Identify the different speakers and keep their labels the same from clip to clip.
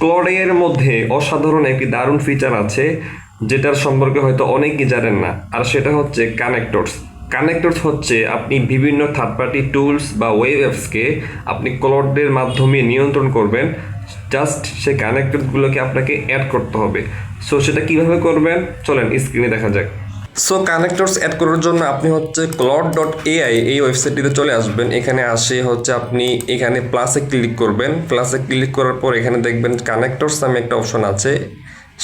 Speaker 1: ক্লডের মধ্যে অসাধারণ একটি দারুণ ফিচার আছে যেটার সম্পর্কে হয়তো অনেকেই জানেন না, আর সেটা হচ্ছে কানেক্টরস। কানেক্টরস হচ্ছে আপনি বিভিন্ন থার্ড পার্টি টুলস বা ওয়েব অ্যাপসকে আপনি ক্লডের মাধ্যমে নিয়ন্ত্রণ করবেন। জাস্ট সেই কানেক্টরসগুলোকে আপনাকে অ্যাড করতে হবে। সো সেটা কিভাবে করবেন চলেন স্ক্রিনে দেখা যাক। সো কানেক্টরস অ্যাড করার জন্য আপনি হচ্ছে claude.ai এই ওয়েবসাইটটিতে চলে আসবেন। এখানে আসে হচ্ছে আপনি এখানে প্লাসে ক্লিক করবেন। প্লাসে ক্লিক করার পর এখানে দেখবেন কানেক্টরস নামে একটা অপশন আছে।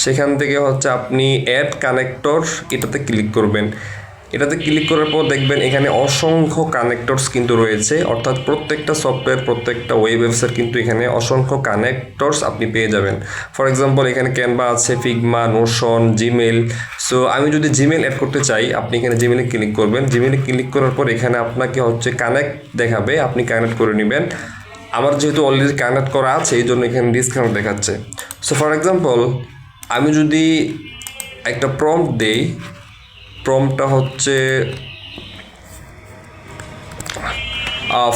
Speaker 1: সেখান থেকে হচ্ছে আপনি অ্যাড কানেক্টর এটাতে ক্লিক করবেন। এটাতে ক্লিক করার পর দেখবেন এখানে অসংখ্য কানেক্টরস কিন্তু রয়েছে, অর্থাৎ প্রত্যেকটা সফটওয়্যার প্রত্যেকটা ওয়েব অ্যাপসের কিন্তু এখানে অসংখ্য কানেক্টরস আপনি পেয়ে যাবেন। ফর এক্সাম্পল এখানে ক্যানভা আছে, ফিগমা, নোশন, জিমেল। সো আমি যদি জিমেল অ্যাড করতে চাই আপনি এখানে জিমেলে ক্লিক করবেন। জিমেলে ক্লিক করার পর এখানে আপনাকে হচ্ছে কানেক্ট দেখাবে, আপনি কানেক্ট করে নেবেন। আমার যেহেতু অলরেডি কানেক্ট করা আছে এই জন্য এখানে ডিসকানেক্ট দেখাচ্ছে। সো ফর এক্সাম্পল আমি যদি একটা প্রম্পট দেই, প্রম্পটটা হচ্ছে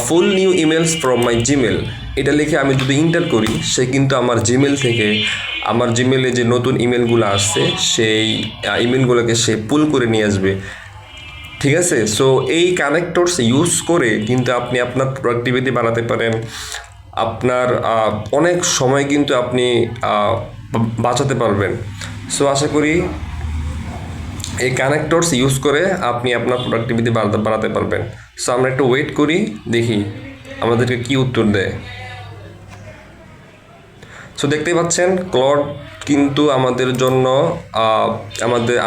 Speaker 1: full new emails from my Gmail, এটা লিখে আমি যদি ইন্টার করি সে কিন্তু আমার জিমেল থেকে আমার জিমেলে যে নতুন ইমেলগুলো আসছে সেই ইমেলগুলোকে সে পুল করে নিয়ে আসবে। ঠিক আছে, সো এই কানেক্টরস ইউজ করে কিন্তু আপনি আপনার প্রোডাক্টিভিটি বাড়াতে পারেন। আপনার অনেক সময় কিন্তু আপনি বাঁচাতে পারবেন। সো আশা করি এই কানেক্টরস ইউজ করে আপনি আপনার প্রোডাক্টিভিটি বাড়াতে পারবেন। সো আমরা একটু ওয়েট করি, দেখি আমাদেরকে কি উত্তর দেয়। সো দেখতেই পাচ্ছেন ক্লড কিন্তু আমাদের জন্য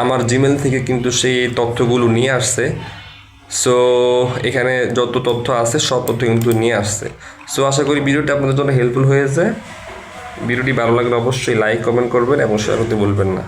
Speaker 1: আমার জিমেল থেকে কিন্তু সেই তথ্যগুলো নিয়ে আসছে। সো এখানে যত তথ্য আছে সব তথ্য কিন্তু নিয়ে আসছে। সো আশা করি ভিডিওটি আপনাদের জন্য হেল্পফুল হয়েছে। ভিডিওটি ভালো লাগলে অবশ্যই লাইক কমেন্ট করবেন এবং শেয়ার করতে ভুলবেন না।